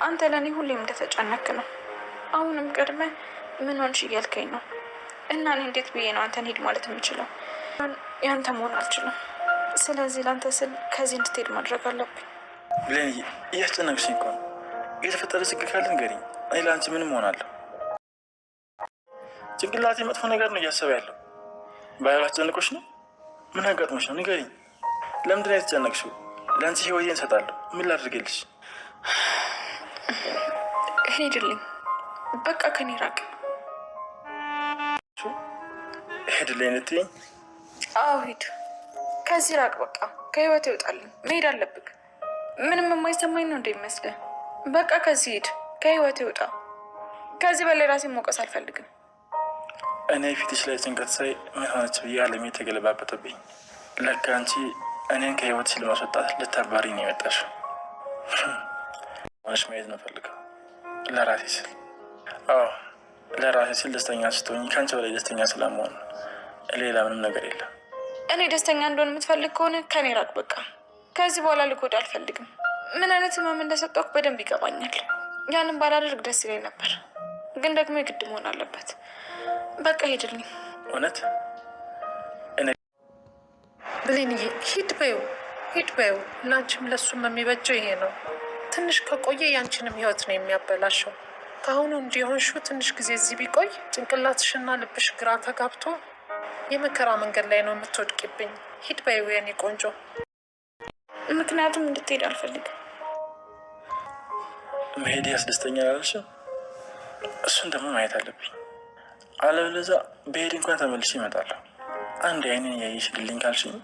አንተ ለእኔ ሁሌም እንደተጨነክ ነው። አሁንም ቀድመ ምን ሆንሽ እያልከኝ ነው። እና እኔ እንዴት ብዬ ነው አንተን ሂድ ማለት የምችለው? ያንተ መሆን አልችልም። ስለዚህ ለአንተ ስል ከዚህ እንድትሄድ ማድረግ አለብኝ። ብሌን እያስጨነቅሽኝ እኮ ነው። የተፈጠረ ችግር ካለ ንገሪኝ። እኔ ለአንቺ ምንም ሆናለሁ። ጭንቅላቴ መጥፎ ነገር ነው እያሰበ ያለው። ባይሆን አስጨንቆሽ ነው? ምን አጋጥሞሽ ነው? ንገሪኝ። ለምንድን ነው የተጨነቅሽው? ለአንቺ ህይወቴን እንሰጣለሁ። ምን ላድርግልሽ? ሄድልኝ፣ በቃ ከኔ ራቅ። ሄድልኝ ልትይኝ? አዎ ሂድ፣ ከዚህ ራቅ። በቃ ከህይወት ይወጣልኝ። መሄድ አለብክ። ምንም የማይሰማኝ ነው እንደሚመስልህ? በቃ ከዚህ ሂድ፣ ከህይወት ይወጣ። ከዚህ በላይ ራሴን መውቀስ አልፈልግም። እኔ ፊትሽ ላይ ጭንቀት ሳይ ምን ሆነች ብዬ አለሜ ተገለባበጠብኝ። ለካ አንቺ እኔን ከህይወትሽ ለማስወጣት ልታባሪ ነው የመጣሽው። ሆነሽ መሄድ ነው ፈልገው ለራሴ ስል። አዎ ለራሴ ስል ደስተኛ ስትሆኝ ከአንቺ በላይ ደስተኛ ስለመሆን ነው። ሌላ ምንም ነገር የለም። እኔ ደስተኛ እንደሆን የምትፈልግ ከሆነ ከኔ ራቅ። በቃ ከዚህ በኋላ ልጎዳ አልፈልግም። ምን አይነት ህመም እንደሰጠሁህ በደንብ ይገባኛል። ያንን ባላደርግ ደስ ይለኝ ነበር፣ ግን ደግሞ የግድ መሆን አለበት። በቃ ሄድልኝ። እውነት ብሌንዬ ሂድ በይው፣ ሂድ በይው። ለአንቺም ለሱም የሚበጀው ይሄ ነው። ትንሽ ከቆየ ያንቺንም ህይወት ነው የሚያበላሸው። ከአሁኑ እንዲሆንሽው ትንሽ ጊዜ እዚህ ቢቆይ ጭንቅላትሽና ልብሽ ግራ ተጋብቶ የመከራ መንገድ ላይ ነው የምትወድቂብኝ። ሂድ በይው የኔ ቆንጆ። ምክንያቱም እንድትሄድ አልፈልግም። መሄድ ያስደስተኛል አልሽም? እሱን ደግሞ ማየት አለብኝ። አለበለዚያ በሄድ እንኳን ተመልሼ እመጣለሁ። አንድ አይኔን እያየሽልኝ ካልሽኝ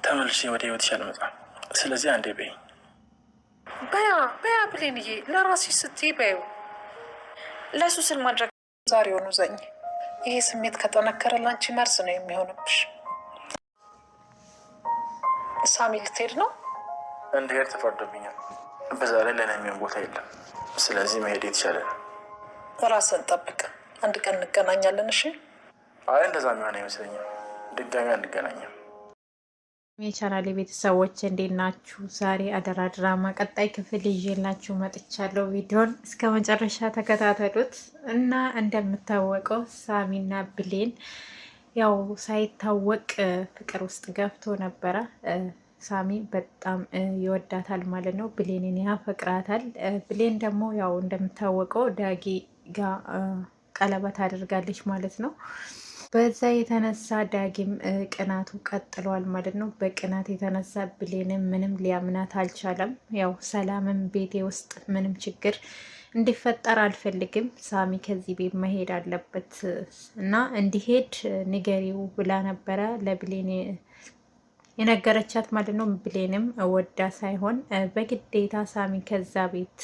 ተመልሼ ወደ ህይወትሽ አልመጣም። ስለዚህ አንዴ በይኝ። በያ ብሌንዬ፣ ለራስሽ ስትይ በይው። ለሱ ስል ማድረግ ዛሬውኑ ዘኝ። ይሄ ስሜት ከጠነከረ ላንቺ መርዝ ነው የሚሆንብሽ። ሳሚ ልትሄድ ነው? እንድሄድ ተፈርዶብኛል። በዛ ላይ ለእኔ የሚሆን ቦታ የለም። ስለዚህ መሄድ የተሻለ ነው። ራስን ጠብቅ። አንድ ቀን እንገናኛለን። እሺ? አይ እንደዛ የሚሆን አይመስለኝም። ድጋሚ አንገናኝም። የቻናሌ ቤተሰቦች እንዴት ናችሁ? ዛሬ አደራ ድራማ ቀጣይ ክፍል ይዤላችሁ መጥቻለሁ። ቪዲዮን እስከ መጨረሻ ተከታተሉት እና እንደምታወቀው ሳሚና ብሌን ያው ሳይታወቅ ፍቅር ውስጥ ገብቶ ነበረ። ሳሚ በጣም ይወዳታል ማለት ነው። ብሌንን ያፈቅራታል። ብሌን ደግሞ ያው እንደምታወቀው ዳጊ ጋር ቀለበት አድርጋለች ማለት ነው። በዛ የተነሳ ዳጊም ቅናቱ ቀጥሏል ማለት ነው። በቅናት የተነሳ ብሌንም ምንም ሊያምናት አልቻለም። ያው ሰላምም ቤቴ ውስጥ ምንም ችግር እንዲፈጠር አልፈልግም፣ ሳሚ ከዚህ ቤት መሄድ አለበት እና እንዲሄድ ንገሪው ብላ ነበረ ለብሌን የነገረቻት ማለት ነው። ብሌንም ወዳ ሳይሆን በግዴታ ሳሚ ከዛ ቤት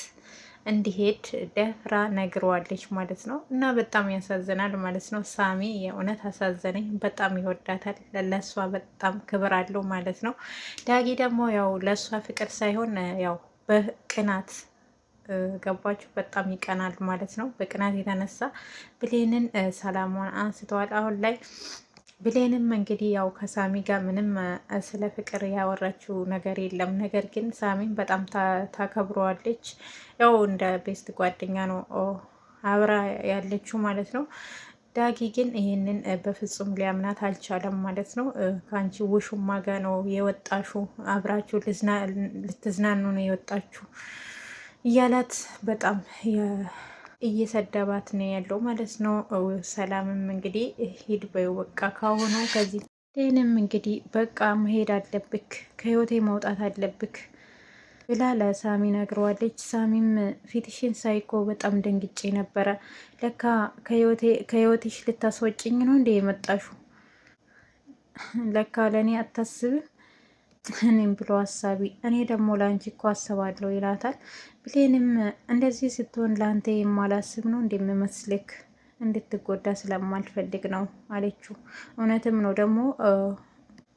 እንዲሄድ ደፍራ ነግረዋለች ማለት ነው። እና በጣም ያሳዝናል ማለት ነው። ሳሚ የእውነት አሳዘነኝ። በጣም ይወዳታል፣ ለእሷ በጣም ክብር አለው ማለት ነው። ዳጊ ደግሞ ያው ለእሷ ፍቅር ሳይሆን ያው በቅናት ገባችሁ፣ በጣም ይቀናል ማለት ነው። በቅናት የተነሳ ብሌንን ሰላሟን አንስተዋል አሁን ላይ። ብሌንም እንግዲህ ያው ከሳሚ ጋር ምንም ስለ ፍቅር ያወራችው ነገር የለም። ነገር ግን ሳሚን በጣም ታከብረዋለች። ያው እንደ ቤስት ጓደኛ ነው አብራ ያለችው ማለት ነው። ዳጊ ግን ይህንን በፍጹም ሊያምናት አልቻለም ማለት ነው። ከአንቺ ውሹማ ጋ ነው የወጣሹ፣ አብራችሁ ልትዝናኑ ነው የወጣችሁ እያላት በጣም እየሰደባት ነው ያለው ማለት ነው። ሰላምም እንግዲህ ሂድ በይው በቃ ካሁኑ ከዚህ ሌንም እንግዲህ በቃ መሄድ አለብክ፣ ከህይወቴ መውጣት አለብክ ብላ ለሳሚ ነግረዋለች። ሳሚም ፊትሽን ሳይኮ በጣም ደንግጬ ነበረ፣ ለካ ከህይወትሽ ልታስወጭኝ ነው እንደ የመጣሹ፣ ለካ ለእኔ አታስብም እኔም ብሎ ሀሳቢ፣ እኔ ደግሞ ለአንቺ እኮ አስባለሁ ይላታል። ብሌንም እንደዚህ ስትሆን ለአንተ የማላስብ ነው እንደሚመስልክ፣ እንድትጎዳ ስለማልፈልግ ነው አለችው። እውነትም ነው ደግሞ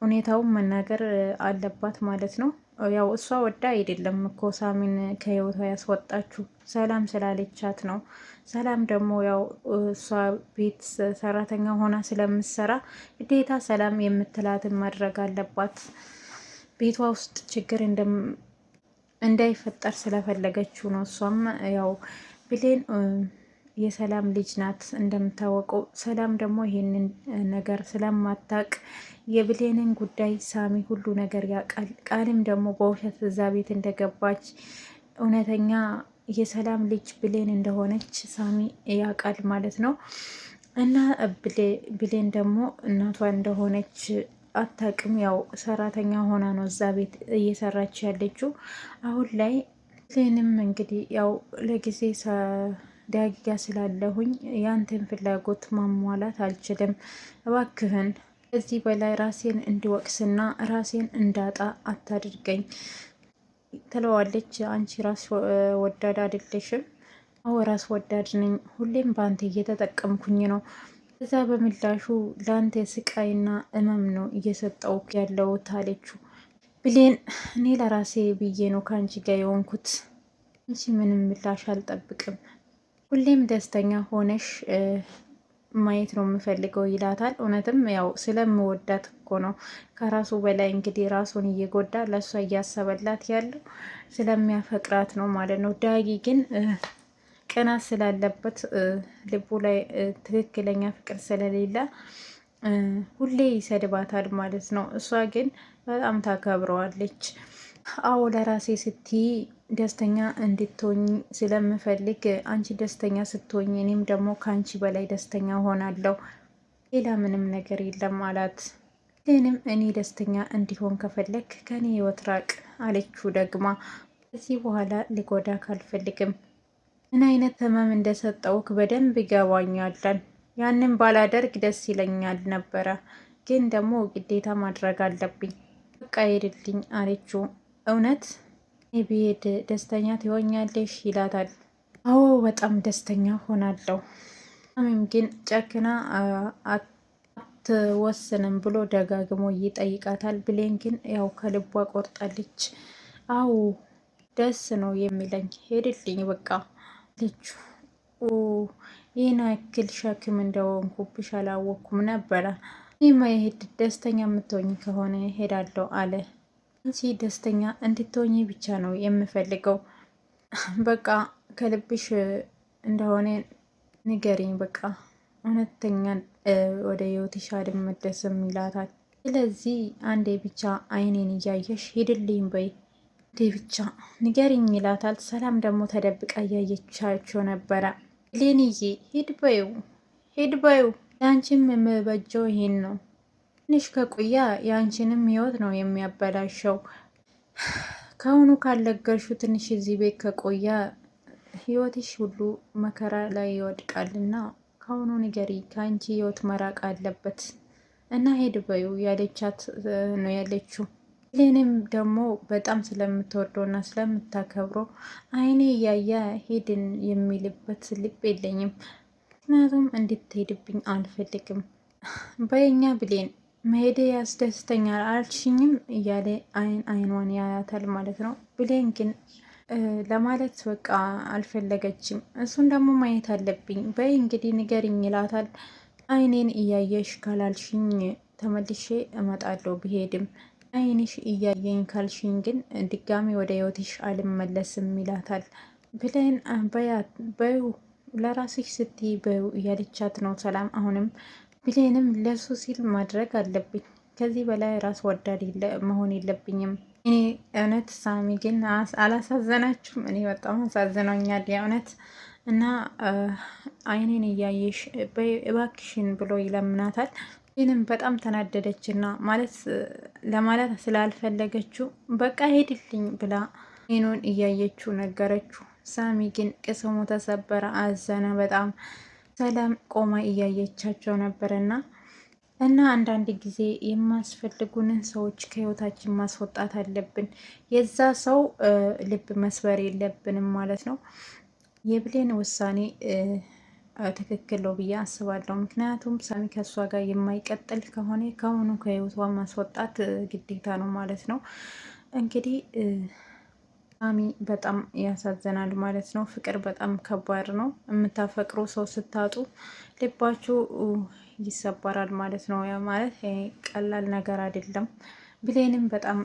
ሁኔታውን መናገር አለባት ማለት ነው። ያው እሷ ወዳ አይደለም እኮ ሳሚን ከህይወቷ ያስወጣችሁ፣ ሰላም ስላለቻት ነው። ሰላም ደግሞ ያው እሷ ቤት ሰራተኛ ሆና ስለምትሰራ ግዴታ ሰላም የምትላትን ማድረግ አለባት። ቤቷ ውስጥ ችግር እንዳይፈጠር ስለፈለገችው ነው። እሷም ያው ብሌን የሰላም ልጅ ናት እንደምታወቀው። ሰላም ደግሞ ይሄንን ነገር ስለማታቅ የብሌንን ጉዳይ ሳሚ ሁሉ ነገር ያውቃል። ቃልም ደግሞ በውሸት እዛ ቤት እንደገባች እውነተኛ የሰላም ልጅ ብሌን እንደሆነች ሳሚ ያውቃል ማለት ነው። እና ብሌን ደግሞ እናቷ እንደሆነች አታውቅም። ያው ሰራተኛ ሆና ነው እዛ ቤት እየሰራች ያለችው አሁን ላይ። ብሌንም እንግዲህ ያው ለጊዜ ዳጊጋ ስላለሁኝ ያንተን ፍላጎት ማሟላት አልችልም፣ እባክህን ከዚህ በላይ ራሴን እንዲወቅስና ራሴን እንዳጣ አታድርገኝ ትለዋለች። አንቺ ራስ ወዳድ አይደለሽም? አዎ ራስ ወዳድ ነኝ። ሁሌም በአንተ እየተጠቀምኩኝ ነው። እዛ በምላሹ ለአንተ ስቃይና እመም ነው እየሰጠው ያለሁት አለችው። ብሌን እኔ ለራሴ ብዬ ነው ከአንቺ ጋር የሆንኩት፣ አንቺ ምንም ምላሽ አልጠብቅም። ሁሌም ደስተኛ ሆነሽ ማየት ነው የምፈልገው ይላታል። እውነትም ያው ስለምወዳት እኮ ነው ከራሱ በላይ እንግዲህ ራሱን እየጎዳ ለእሷ እያሰበላት ያለው ስለሚያፈቅራት ነው ማለት ነው። ዳጊ ግን ቅናት ስላለበት ልቡ ላይ ትክክለኛ ፍቅር ስለሌለ ሁሌ ይሰድባታል ማለት ነው። እሷ ግን በጣም ታከብረዋለች። አዎ ለራሴ ስትይ ደስተኛ እንድትሆኝ ስለምፈልግ አንቺ ደስተኛ ስትሆኝ እኔም ደግሞ ከአንቺ በላይ ደስተኛ ሆናለሁ፣ ሌላ ምንም ነገር የለም አላት። ይህንም እኔ ደስተኛ እንዲሆን ከፈለግ ከኔ ህይወት ራቅ አለችው ደግማ። ከዚህ በኋላ ሊጎዳ ካልፈልግም ምን አይነት ህመም እንደሰጠውክ በደንብ ይገባኛለን። ያንን ባላደርግ ደስ ይለኛል ነበረ፣ ግን ደግሞ ግዴታ ማድረግ አለብኝ። በቃ ሄድልኝ አለችው። እውነት ብሄድ ደስተኛ ትሆኛለሽ ይላታል። አዎ በጣም ደስተኛ ሆናለሁ። ሳሚም ግን ጨክና አትወስንም ብሎ ደጋግሞ ይጠይቃታል። ብሌን ግን ያው ከልቧ ቆርጣለች። አዎ ደስ ነው የሚለኝ፣ ሄድልኝ በቃ ልጁ ይህን ያክል ሸክም እንደሆንኩብሽ አላወቅኩም ነበረ። ይህ መሄድ ደስተኛ የምትሆኝ ከሆነ ሄዳለሁ አለ። አንቺ ደስተኛ እንድትሆኚ ብቻ ነው የምፈልገው። በቃ ከልብሽ እንደሆነ ንገሪኝ። በቃ እውነተኛ ወደ ህይወትሽ አልመለስም ይላታል። ስለዚህ አንዴ ብቻ አይኔን እያየሽ ሂድልኝ በይ፣ አንዴ ብቻ ንገሪኝ ይላታል። ሰላም ደግሞ ተደብቃ እያየቻቸው ነበረ። ሌንዬ ሂድ በዩ፣ ሂድ በዩ፣ ለአንቺም የምበጀው ይሄን ነው። ትንሽ ከቆያ የአንቺንም ህይወት ነው የሚያበላሸው። ከአሁኑ ካለገሹ ትንሽ እዚህ ቤት ከቆያ ህይወትሽ ሁሉ መከራ ላይ ይወድቃልና ከአሁኑ ንገሪ፣ ከአንቺ ህይወት መራቅ አለበት እና ሄድ በዩ ያለቻት ነው ያለችው። ሌንም ደግሞ በጣም ስለምትወደው እና ስለምታከብረው አይኔ እያየ ሄድን የሚልበት ልብ የለኝም፣ ምክንያቱም እንድትሄድብኝ አልፈልግም። በየኛ ብሌን መሄድ ያስደስተኛል አልሽኝም እያለ አይኗን ያያታል ማለት ነው። ብሌን ግን ለማለት በቃ አልፈለገችም። እሱን ደግሞ ማየት አለብኝ በይ እንግዲህ ንገሪኝ ይላታል። አይኔን እያየሽ ካላልሽኝ ተመልሼ እመጣለሁ ብሄድም፣ አይንሽ እያየኝ ካልሽኝ ግን ድጋሚ ወደ ህይወትሽ አልመለስም ይላታል። ብሌን በዩ ለራስሽ ስትይ በዩ እያለቻት ነው ሰላም አሁንም። ብሌንም ለሱ ሲል ማድረግ አለብኝ፣ ከዚህ በላይ ራስ ወዳድ መሆን የለብኝም። እኔ እውነት ሳሚ ግን አላሳዘናችሁም? እኔ በጣም አሳዝኖኛል የእውነት። እና አይኔን እያየሽ እባክሽን ብሎ ይለምናታል። ይህንም በጣም ተናደደች እና ለማለት ስላልፈለገችው በቃ ሄድልኝ ብላ አይኑን እያየችው ነገረችው። ሳሚ ግን ቅስሙ ተሰበረ፣ አዘነ በጣም። ሰላም ቆማ እያየቻቸው ነበረና እና አንዳንድ ጊዜ የማስፈልጉንን ሰዎች ከህይወታችን ማስወጣት አለብን። የዛ ሰው ልብ መስበር የለብንም ማለት ነው። የብሌን ውሳኔ ትክክል ነው ብዬ አስባለሁ። ምክንያቱም ሳሚ ከእሷ ጋር የማይቀጥል ከሆነ ከአሁኑ ከህይወቷ ማስወጣት ግዴታ ነው ማለት ነው። እንግዲህ ሳሚ በጣም ያሳዝናል ማለት ነው። ፍቅር በጣም ከባድ ነው። የምታፈቅሩ ሰው ስታጡ ልባችሁ ይሰበራል ማለት ነው። ያ ማለት ቀላል ነገር አይደለም። ብሌንም በጣም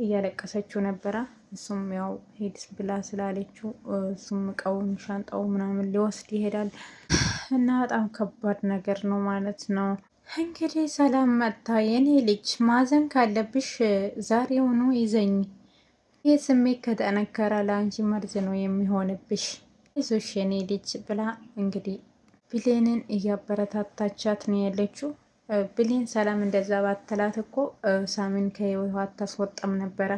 እያለቀሰችው ነበረ። እሱም ያው ሄድ ብላ ስላለችው እሱም እቃውን ሻንጣው ምናምን ሊወስድ ይሄዳል እና በጣም ከባድ ነገር ነው ማለት ነው። እንግዲህ ሰላም መጥታ የኔ ልጅ ማዘን ካለብሽ ዛሬውኑ ይዘኝ፣ ይህ ስሜት ከጠነከረ ለአንቺ መርዝ ነው የሚሆንብሽ፣ ይዞሽ የኔ ልጅ ብላ እንግዲህ ብሌንን እያበረታታቻት ነው ያለችው። ብሌን ሰላም እንደዛ ባትላት እኮ ሳሚን ከህይወቷ አታስወጣም ነበረ።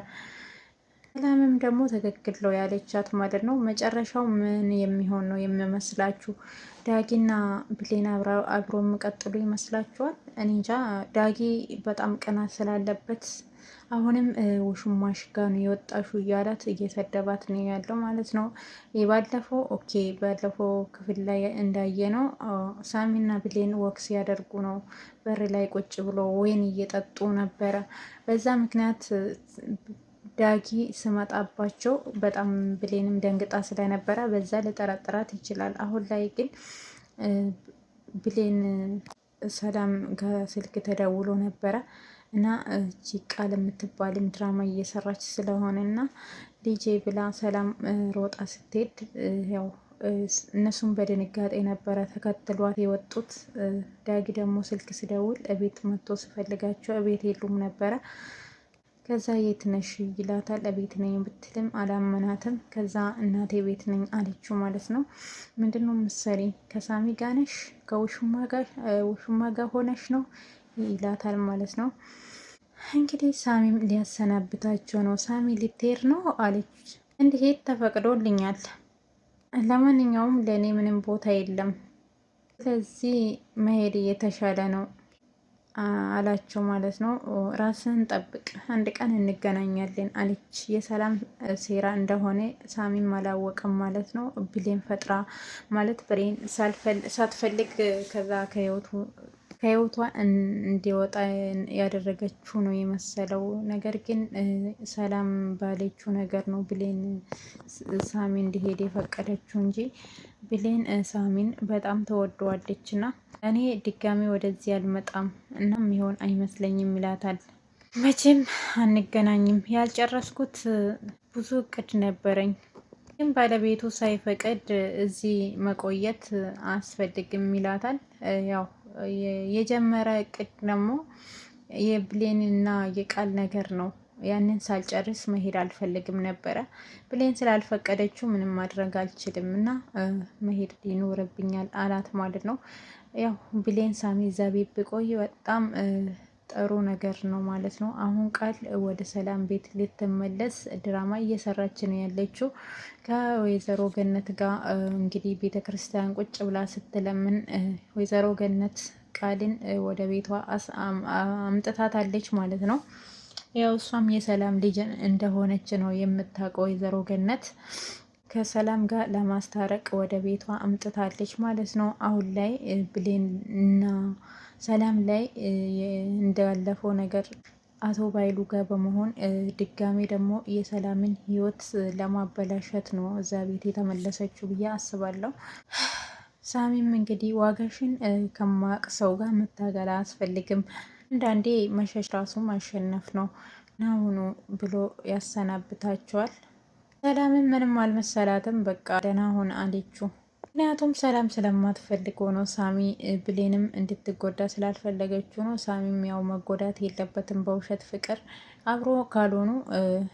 ሰላምም ደግሞ ትክክል ነው ያለቻት ማለት ነው። መጨረሻው ምን የሚሆን ነው የሚመስላችሁ? ዳጊና ብሌን አብሮ የሚቀጥሉ ይመስላችኋል? እኔ እንጃ። ዳጊ በጣም ቅናት ስላለበት አሁንም ውሽማሽ ጋ ነው የወጣሹ እያላት እየሰደባት ነው ያለው ማለት ነው። ባለፈው ክፍል ላይ እንዳየ ነው ሳሚና ብሌን ወክስ ያደርጉ ነው በር ላይ ቁጭ ብሎ ወይን እየጠጡ ነበረ። በዛ ምክንያት ዳጊ ስመጣባቸው በጣም ብሌንም ደንግጣ ስለነበረ በዛ ልጠረጥራት ይችላል። አሁን ላይ ግን ብሌን ሰላም ከስልክ ተደውሎ ነበረ እና እቺ ቃል የምትባልም ድራማ እየሰራች ስለሆነ እና ዲጄ ብላ ሰላም ሮጣ ስትሄድ ያው እነሱም በድንጋጤ ነበረ ተከትሏት የወጡት። ዳጊ ደግሞ ስልክ ስደውል እቤት መጥቶ ስፈልጋቸው እቤት የሉም ነበረ። ከዛ የት ነሽ ይላታል። እቤት ነኝ ብትልም አላመናትም። ከዛ እናቴ ቤት ነኝ አለችው ማለት ነው። ምንድነው ምሳሌ ከሳሚ ጋር ነሽ? ከውሽማ ጋር ሆነሽ ነው ይላታል ማለት ነው። እንግዲህ ሳሚም ሊያሰናብታቸው ነው። ሳሚ ልትሄድ ነው አለች። እንዲሄድ ተፈቅዶልኛል፣ ለማንኛውም ለእኔ ምንም ቦታ የለም፣ ስለዚህ መሄድ እየተሻለ ነው አላቸው ማለት ነው። ራስን ጠብቅ፣ አንድ ቀን እንገናኛለን አለች። የሰላም ሴራ እንደሆነ ሳሚም አላወቀም ማለት ነው። ብሌን ፈጥራ ማለት ብሬን ሳትፈልግ ከዛ ከህይወቷ እንዲወጣ ያደረገችው ነው የመሰለው። ነገር ግን ሰላም ባለችው ነገር ነው ብሌን ሳሚ እንዲሄድ የፈቀደችው እንጂ ብሌን ሳሚን በጣም ተወደዋለች እና እኔ ድጋሚ ወደዚህ አልመጣም እናም ይሆን አይመስለኝም ይላታል። መቼም አንገናኝም፣ ያልጨረስኩት ብዙ እቅድ ነበረኝ፣ ግን ባለቤቱ ሳይፈቅድ እዚህ መቆየት አያስፈልግም ይላታል። ያው የጀመረ እቅድ ደግሞ የብሌንና የቃል ነገር ነው። ያንን ሳልጨርስ መሄድ አልፈልግም ነበረ። ብሌን ስላልፈቀደችው ምንም ማድረግ አልችልም እና መሄድ ይኖርብኛል አላት ማለት ነው። ያው ብሌን ሳሚ እዛ ቤት ብቆይ በጣም ጥሩ ነገር ነው ማለት ነው። አሁን ቃል ወደ ሰላም ቤት ልትመለስ ድራማ እየሰራች ነው ያለችው ከወይዘሮ ገነት ጋር እንግዲህ ቤተ ክርስቲያን ቁጭ ብላ ስትለምን ወይዘሮ ገነት ቃልን ወደ ቤቷ አምጥታታለች ማለት ነው። ያው እሷም የሰላም ልጅ እንደሆነች ነው የምታውቀው ወይዘሮ ገነት ከሰላም ጋር ለማስታረቅ ወደ ቤቷ አምጥታለች ማለት ነው። አሁን ላይ ብሌን እና ሰላም ላይ እንዳለፈው ነገር አቶ ባይሉ ጋር በመሆን ድጋሜ ደግሞ የሰላምን ሕይወት ለማበላሸት ነው እዛ ቤት የተመለሰችው ብዬ አስባለሁ። ሳሚም እንግዲህ ዋጋሽን ከማቅ ሰው ጋር መታገል አያስፈልግም፣ አንዳንዴ መሸሽ ራሱ ማሸነፍ ነው ናሁኑ ብሎ ያሰናብታቸዋል። ሰላምን ምንም አልመሰላትም። በቃ ደህና ሁን አለችው። ምክንያቱም ሰላም ስለማትፈልገው ነው። ሳሚ ብሌንም እንድትጎዳ ስላልፈለገችው ነው። ሳሚም ያው መጎዳት የለበትም በውሸት ፍቅር አብሮ ካልሆኑ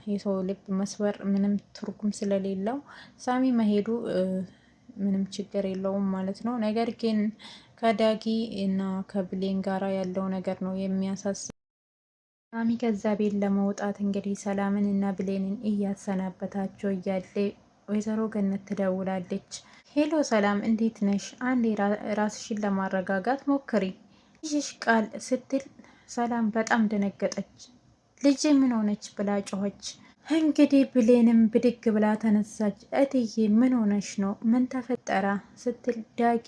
የሰው ልብ መስበር ምንም ትርጉም ስለሌለው ሳሚ መሄዱ ምንም ችግር የለውም ማለት ነው። ነገር ግን ከዳጊ እና ከብሌን ጋራ ያለው ነገር ነው የሚያሳስብ። ሳሚ ከዛ ቤት ለመውጣት እንግዲህ ሰላምን እና ብሌንን እያሰናበታቸው እያለ ወይዘሮ ገነት ትደውላለች። ሄሎ ሰላም እንዴት ነሽ? አንዴ ራስሽን ለማረጋጋት ሞክሪ ልጅሽ ቃል ስትል ሰላም በጣም ደነገጠች። ልጅ ምን ሆነች ብላ ጮኸች። እንግዲህ ብሌንም ብድግ ብላ ተነሳች። እትዬ ምን ሆነች ነው? ምን ተፈጠረ? ስትል ዳጊ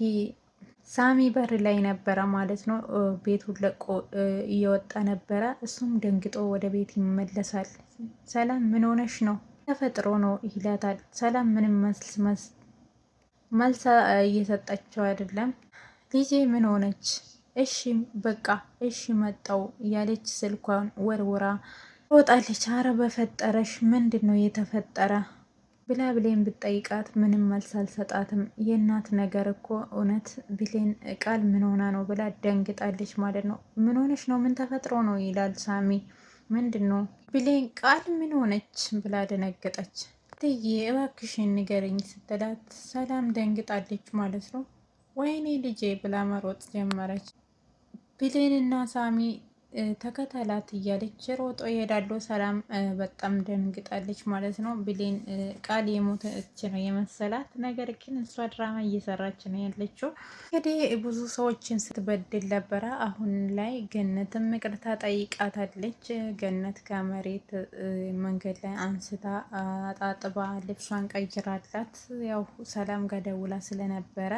ሳሚ በር ላይ ነበረ ማለት ነው። ቤቱን ለቆ እየወጣ ነበረ። እሱም ደንግጦ ወደ ቤት ይመለሳል። ሰላም ምን ሆነች ነው? ተፈጥሮ ነው ይላታል። ሰላም ምንም መልስ እየሰጠችው አይደለም። ልጄ ምን ሆነች? እሺ በቃ እሺ መጣው እያለች ስልኳን ወርውራ ትወጣለች። አረ በፈጠረሽ ምንድን ነው የተፈጠረ ብላ ብሌን ብትጠይቃት ምንም መልስ አልሰጣትም። የእናት ነገር እኮ እውነት ብሌን ቃል ምን ሆና ነው ብላ ደንግጣለች ማለት ነው። ምን ሆነች ነው ምን ተፈጥሮ ነው ይላል ሳሚ። ምንድን ነው ብሌን ቃል ምን ሆነች ብላ ደነገጠች። ትዬ እባክሽን ንገረኝ ስትላት ሰላም ደንግጣለች ማለት ነው። ወይኔ ልጄ ብላ መሮጥ ጀመረች። ብሌንና ሳሚ ተከተላት እያለች ሮጦ ይሄዳሉ። ሰላም በጣም ደንግጣለች ማለት ነው። ብሌን ቃል የሞተች ነው የመሰላት፣ ነገር ግን እሷ ድራማ እየሰራች ነው ያለችው። እንግዲህ ብዙ ሰዎችን ስትበድል ነበረ። አሁን ላይ ገነትም ይቅርታ ጠይቃታለች። ገነት ከመሬት መንገድ ላይ አንስታ አጣጥባ ልብሷን ቀይራላት፣ ያው ሰላም ጋር ደውላ ስለነበረ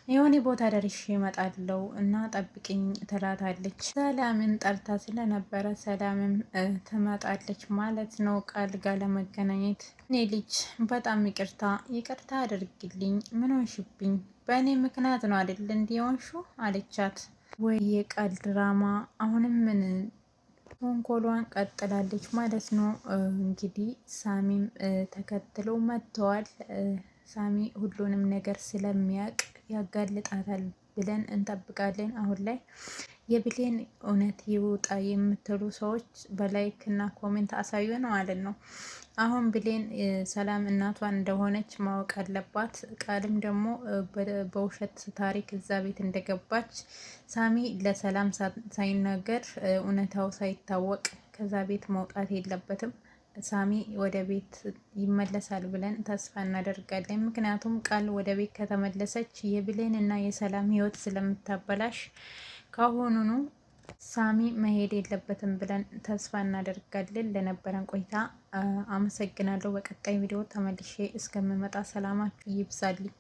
የሆነ ቦታ ደርሼ እመጣለሁ እና ጠብቅኝ ትላታለች። ሰላምን ጠርታ ስለነበረ ሰላምም ትመጣለች ማለት ነው ቃል ጋር ለመገናኘት። እኔ ልጅ በጣም ይቅርታ አድርግልኝ፣ ምን ሆንሽብኝ? በእኔ ምክንያት ነው አይደል እንዲሆንሹ አለቻት። ወይ የቃል ድራማ አሁንም ምን ተንኮሏን ቀጥላለች ማለት ነው። እንግዲህ ሳሚም ተከትለው መጥተዋል። ሳሚ ሁሉንም ነገር ስለሚያውቅ ያጋልጣታል ብለን እንጠብቃለን። አሁን ላይ የብሌን እውነት ይውጣ የምትሉ ሰዎች በላይክ እና ኮሜንት አሳዩን ማለት ነው። አሁን ብሌን ሰላም እናቷን እንደሆነች ማወቅ አለባት። ቃልም ደግሞ በውሸት ታሪክ እዛ ቤት እንደገባች ሳሚ ለሰላም ሳይናገር እውነታው ሳይታወቅ ከዛ ቤት መውጣት የለበትም። ሳሚ ወደ ቤት ይመለሳል ብለን ተስፋ እናደርጋለን። ምክንያቱም ቃል ወደ ቤት ከተመለሰች የብሌን እና የሰላም ሕይወት ስለምታበላሽ ካሁኑኑ ሳሚ መሄድ የለበትም ብለን ተስፋ እናደርጋለን። ለነበረን ቆይታ አመሰግናለሁ። በቀጣይ ቪዲዮ ተመልሼ እስከምመጣ ሰላማችሁ ይብዛልኝ።